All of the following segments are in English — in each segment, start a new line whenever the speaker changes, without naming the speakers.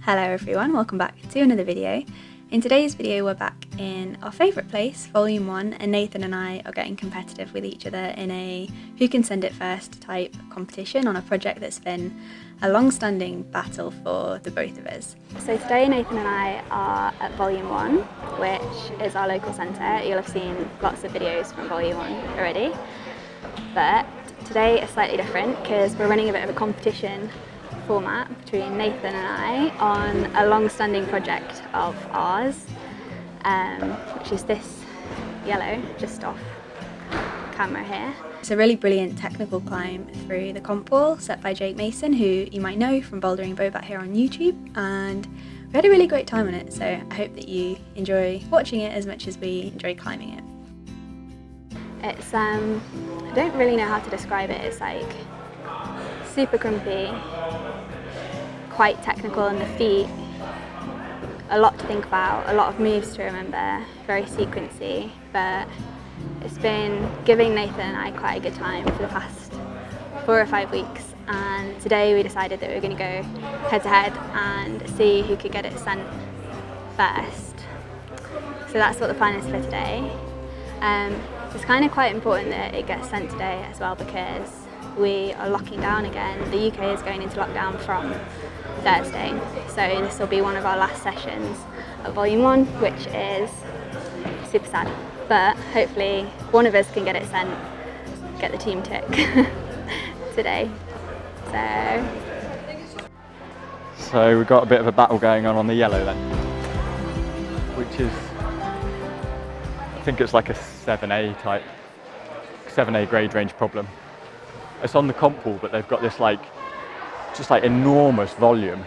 Hello everyone, welcome back to another video. In today's video we're back in our favourite place, Volume 1, and Nathan and I are getting competitive with each other in a who can send it first type competition on a project that's been a long-standing battle for the both of us. So today Nathan and I are at Volume 1, which is our local centre. You'll have seen lots of videos from Volume 1 already, but today is slightly different because we're running a bit of a competition format between Nathan and I on a long-standing project of ours, which is this yellow just off camera here. It's a really brilliant technical climb through the comp wall set by Jake Mason, who you might know from Bouldering Bobat here on YouTube, and we had a really great time on it, so I hope that you enjoy watching it as much as we enjoy climbing it. It's I don't really know how to describe it. It's like super crumpy, quite technical on the feet, a lot to think about, a lot of moves to remember, very sequency, but it's been giving Nathan and I quite a good time for the past 4 or 5 weeks, and today we decided that we were going to go head to head and see who could get it sent first. So that's what the plan is for today. It's kind of quite important that it gets sent today as well because we are locking down again. The UK is going into lockdown from Thursday, so this will be one of our last sessions of Volume 1, which is super sad, but hopefully one of us can get it sent, get the team tick today.
So we've got a bit of a battle going on the yellow then, which is, I think it's like a 7A grade range problem. It's on the comp wall, but they've got this just enormous volume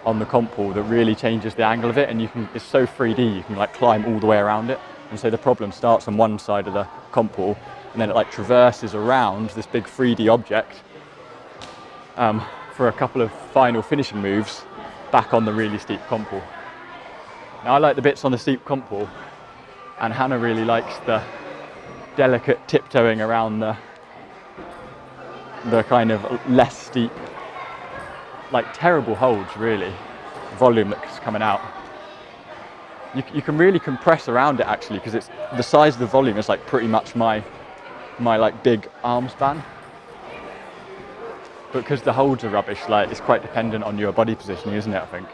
on the comp wall that really changes the angle of it, and it's so 3D, you can climb all the way around it. And so the problem starts on one side of the comp wall, and then it traverses around this big 3D object for a couple of final finishing moves back on the really steep comp wall. Now I like the bits on the steep comp wall, and Hannah really likes the delicate tiptoeing around the kind of less steep, terrible holds really, volume that's coming out. You can really compress around it actually, because it's the size of the volume is pretty much my big arm span. But because the holds are rubbish, it's quite dependent on your body positioning, isn't it, I think?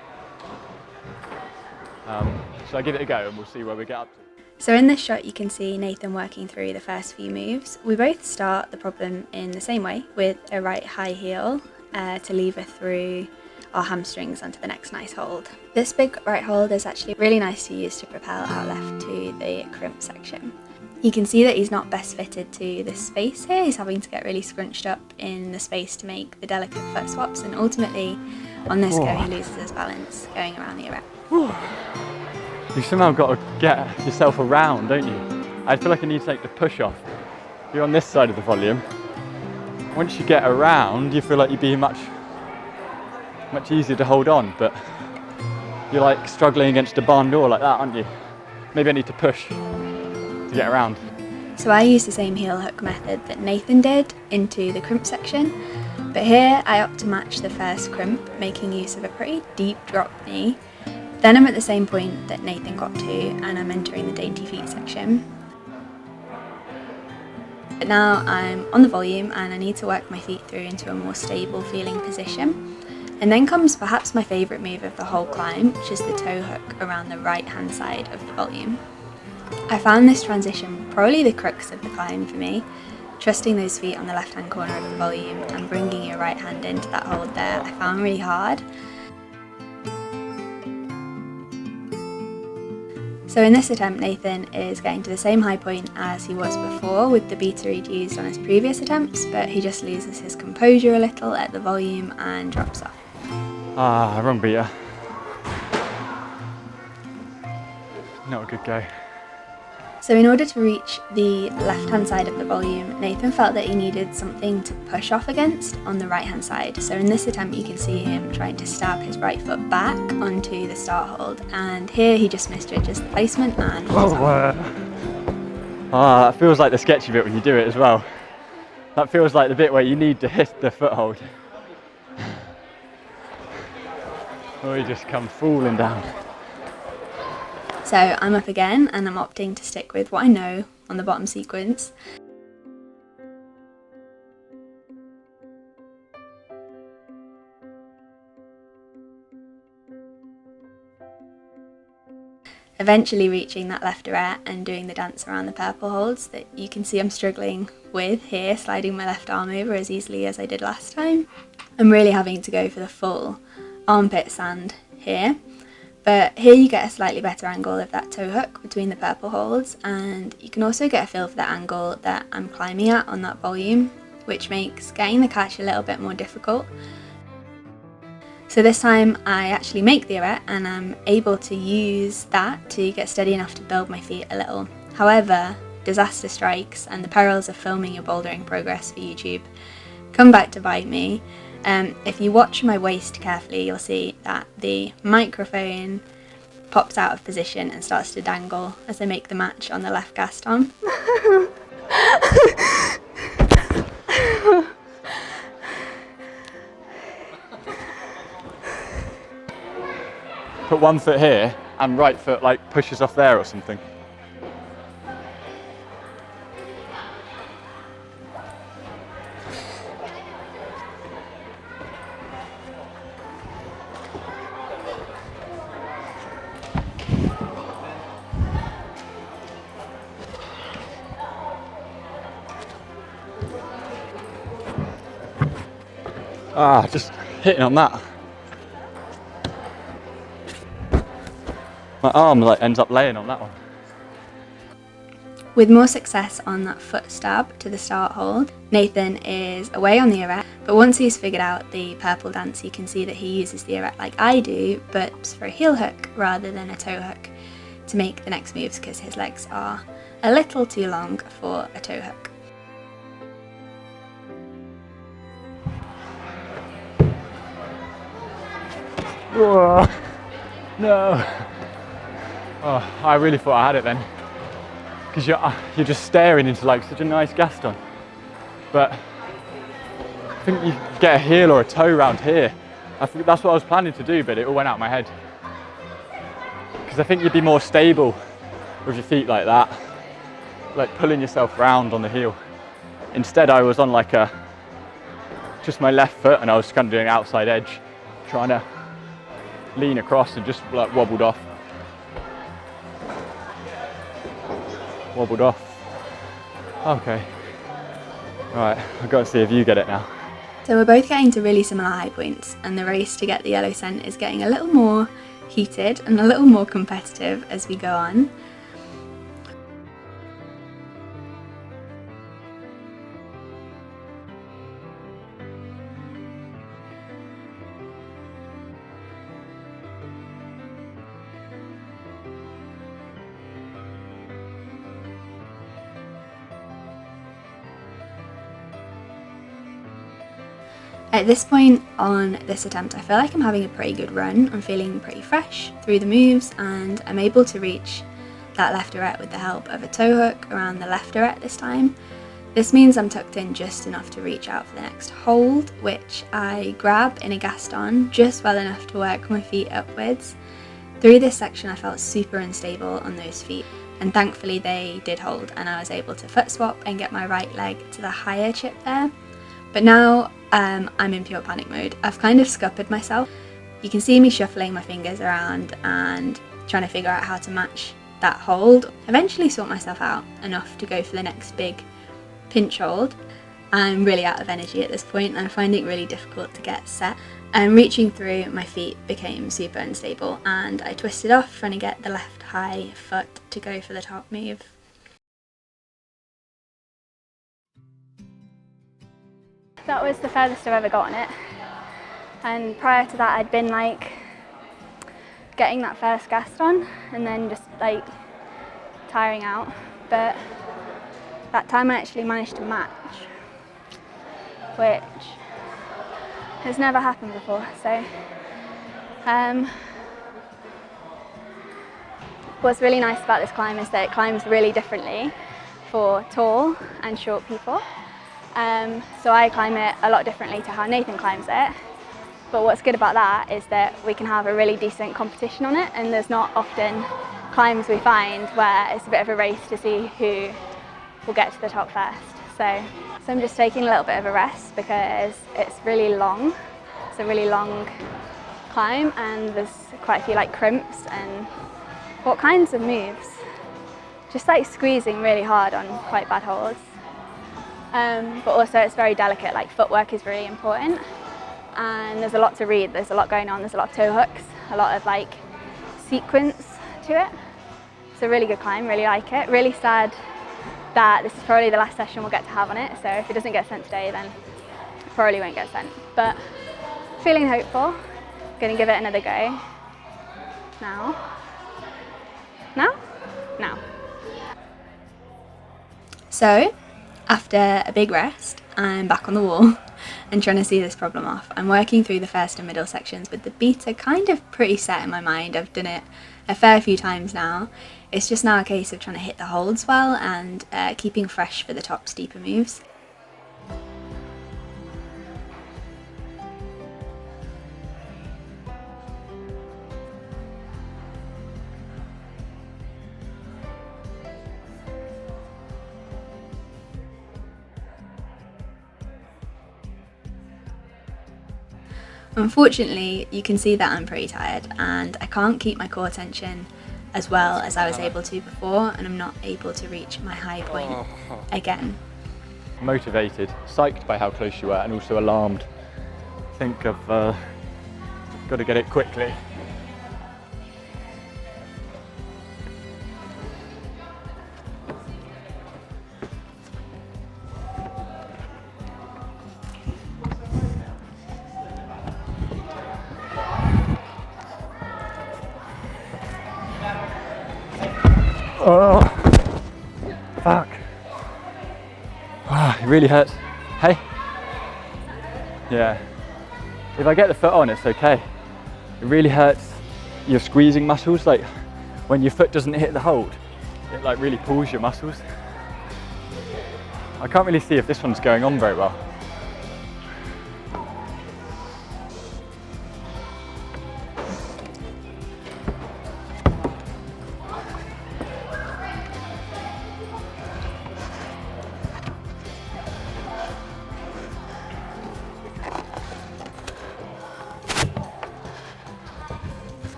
So I give it a go and we'll see where we get up to.
So in this shot you can see Nathan working through the first few moves. We both start the problem in the same way, with a right high heel to lever through our hamstrings onto the next nice hold. This big right hold is actually really nice to use to propel out left to the crimp section. You can see that he's not best fitted to this space here. He's having to get really scrunched up in the space to make the delicate foot swaps, and ultimately on this go he loses his balance going around the erect.
You somehow got to get yourself around, don't you? I feel like I need to take the push off. You're on this side of the volume. Once you get around, you feel like you're being much easier to hold on, but you're struggling against a barn door like that, aren't you? Maybe I need to push to get around.
So I used the same heel hook method that Nathan did into the crimp section, but here I opt to match the first crimp, making use of a pretty deep drop knee. Then I'm at the same point that Nathan got to, and I'm entering the dainty feet section. But now I'm on the volume and I need to work my feet through into a more stable feeling position. And then comes perhaps my favourite move of the whole climb, which is the toe hook around the right hand side of the volume. I found this transition probably the crux of the climb for me. Trusting those feet on the left hand corner of the volume and bringing your right hand into that hold there I found really hard. So in this attempt, Nathan is getting to the same high point as he was before with the beater he'd used on his previous attempts, but he just loses his composure a little at the volume and drops off.
Wrong beater. Not a good go.
So in order to reach the left-hand side of the volume, Nathan felt that he needed something to push off against on the right-hand side. So in this attempt you can see him trying to stab his right foot back onto the start hold, and here he just misjudges the placement and falls off.
That feels like the sketchy bit when you do it as well. That feels like the bit where you need to hit the foothold. or you just come falling down.
So I'm up again and I'm opting to stick with what I know on the bottom sequence. Eventually reaching that left arête and doing the dance around the purple holds that you can see I'm struggling with here, sliding my left arm over as easily as I did last time. I'm really having to go for the full armpit sand here, but here you get a slightly better angle of that toe hook between the purple holds, and you can also get a feel for the angle that I'm climbing at on that volume, which makes getting the catch a little bit more difficult. So this time I actually make the arête and I'm able to use that to get steady enough to build my feet a little. However, disaster strikes and the perils of filming your bouldering progress for YouTube come back to bite me. If you watch my waist carefully, you'll see that the microphone pops out of position and starts to dangle as I make the match on the left gaston.
Put one foot here and right foot like pushes off there or something. Ah, just hitting on that. My arm like ends up laying on that one.
With more success on that foot stab to the start hold, Nathan is away on the arête, but once he's figured out the purple dance, you can see that he uses the arête like I do, but for a heel hook rather than a toe hook to make the next moves because his legs are a little too long for a toe hook.
Whoa. No. Oh, I really thought I had it then, because you're just staring into like such a nice gaston. But I think you get a heel or a toe round here. I think that's what I was planning to do, but it all went out of my head. Because I think you'd be more stable with your feet like that, like pulling yourself round on the heel. Instead, I was on like just my left foot, and I was kind of doing outside edge, trying to lean across and just like wobbled off. Okay. Right, I've got to see if you get it now.
So we're both getting to really similar high points, and the race to get the yellow scent is getting a little more heated and a little more competitive as we go on. At this point on this attempt, I feel like I'm having a pretty good run. I'm feeling pretty fresh through the moves, and I'm able to reach that left arête with the help of a toe hook around the left arête this time. This means I'm tucked in just enough to reach out for the next hold, which I grab in a gaston just well enough to work my feet upwards. Through this section I felt super unstable on those feet, and thankfully they did hold, and I was able to foot swap and get my right leg to the higher chip there. But now I'm in pure panic mode. I've kind of scuppered myself. You can see me shuffling my fingers around and trying to figure out how to match that hold. Eventually sort myself out enough to go for the next big pinch hold. I'm really out of energy at this point and I find it really difficult to get set. And reaching through, my feet became super unstable and I twisted off trying to get the left high foot to go for the top move. That was the furthest I've ever gotten it, and prior to that I'd been like getting that first gaston and then just like tiring out, but that time I actually managed to match, which has never happened before. So what's really nice about this climb is that it climbs really differently for tall and short people. So I climb it a lot differently to how Nathan climbs it. But what's good about that is that we can have a really decent competition on it, and there's not often climbs we find where it's a bit of a race to see who will get to the top first. So I'm just taking a little bit of a rest because it's really long. It's a really long climb and there's quite a few like crimps and what kinds of moves. Just like squeezing really hard on quite bad holds. But also it's very delicate, like footwork is really important. And there's a lot to read, there's a lot going on, there's a lot of toe hooks, a lot of like sequence to it. It's a really good climb, really like it. Really sad that this is probably the last session we'll get to have on it, so if it doesn't get sent today then it probably won't get sent. But feeling hopeful, gonna give it another go. Now. So, after a big rest, I'm back on the wall and trying to see this problem off. I'm working through the first and middle sections with the beta kind of pretty set in my mind. I've done it a fair few times now. It's just now a case of trying to hit the holds well and keeping fresh for the top steeper moves. Unfortunately, you can see that I'm pretty tired and I can't keep my core tension as well as I was able to before, and I'm not able to reach my high point again.
Motivated, psyched by how close you were, and also alarmed. I think I've got to get it quickly. Oh, fuck. Oh, it really hurts. Hey? Yeah. If I get the foot on, it's okay. It really hurts your squeezing muscles, like when your foot doesn't hit the hold, it like really pulls your muscles. I can't really see if this one's going on very well.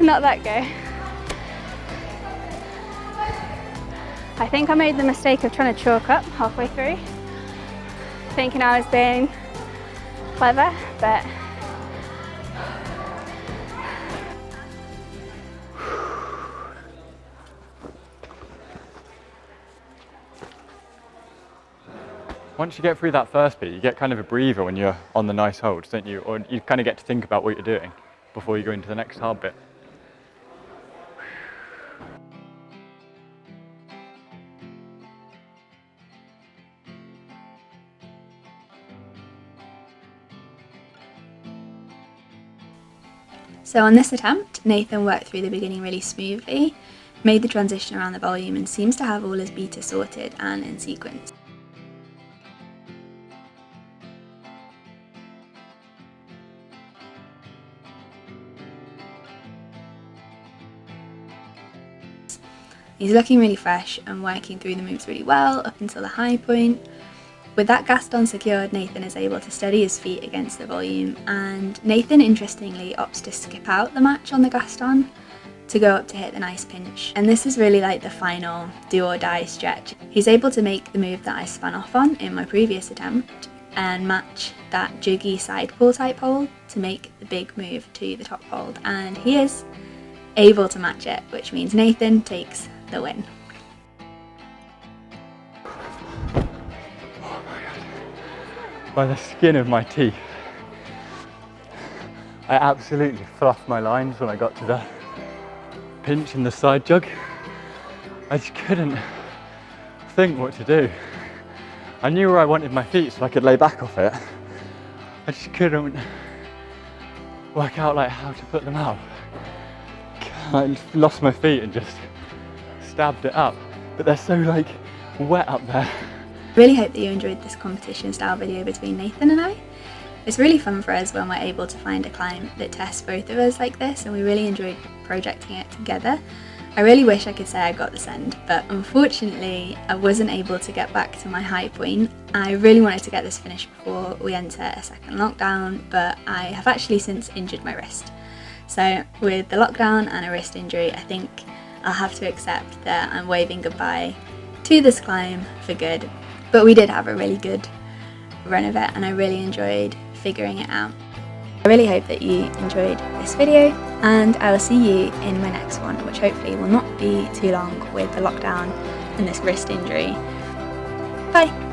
Not that go. I think I made the mistake of trying to chalk up halfway through, thinking I was being clever, but
once you get through that first bit, you get kind of a breather when you're on the nice holds, don't you? Or you kind of get to think about what you're doing before you go into the next hard bit.
So on this attempt, Nathan worked through the beginning really smoothly, made the transition around the volume and seems to have all his beta sorted and in sequence. He's looking really fresh and working through the moves really well up until the high point. With that Gaston secured, Nathan is able to steady his feet against the volume, and Nathan interestingly opts to skip out the match on the Gaston to go up to hit the nice pinch. And this is really like the final do or die stretch. He's able to make the move that I spun off on in my previous attempt and match that juggy side pull type hold to make the big move to the top hold, and he is able to match it, which means Nathan takes the win.
by the skin of my teeth. I absolutely fluffed my lines when I got to the pinch in the side jug. I just couldn't think what to do. I knew where I wanted my feet so I could lay back off it. I just couldn't work out like how to put them out. I lost my feet and just stabbed it up. But they're so like wet up there.
Really hope that you enjoyed this competition style video between Nathan and I. It's really fun for us when we're able to find a climb that tests both of us like this, and we really enjoyed projecting it together. I really wish I could say I got this end, but unfortunately I wasn't able to get back to my high point. I really wanted to get this finished before we enter a second lockdown, but I have actually since injured my wrist. So with the lockdown and a wrist injury, I think I'll have to accept that I'm waving goodbye to this climb for good. But we did have a really good run of it, and I really enjoyed figuring it out. I really hope that you enjoyed this video, and I will see you in my next one, which hopefully will not be too long with the lockdown and this wrist injury. Bye!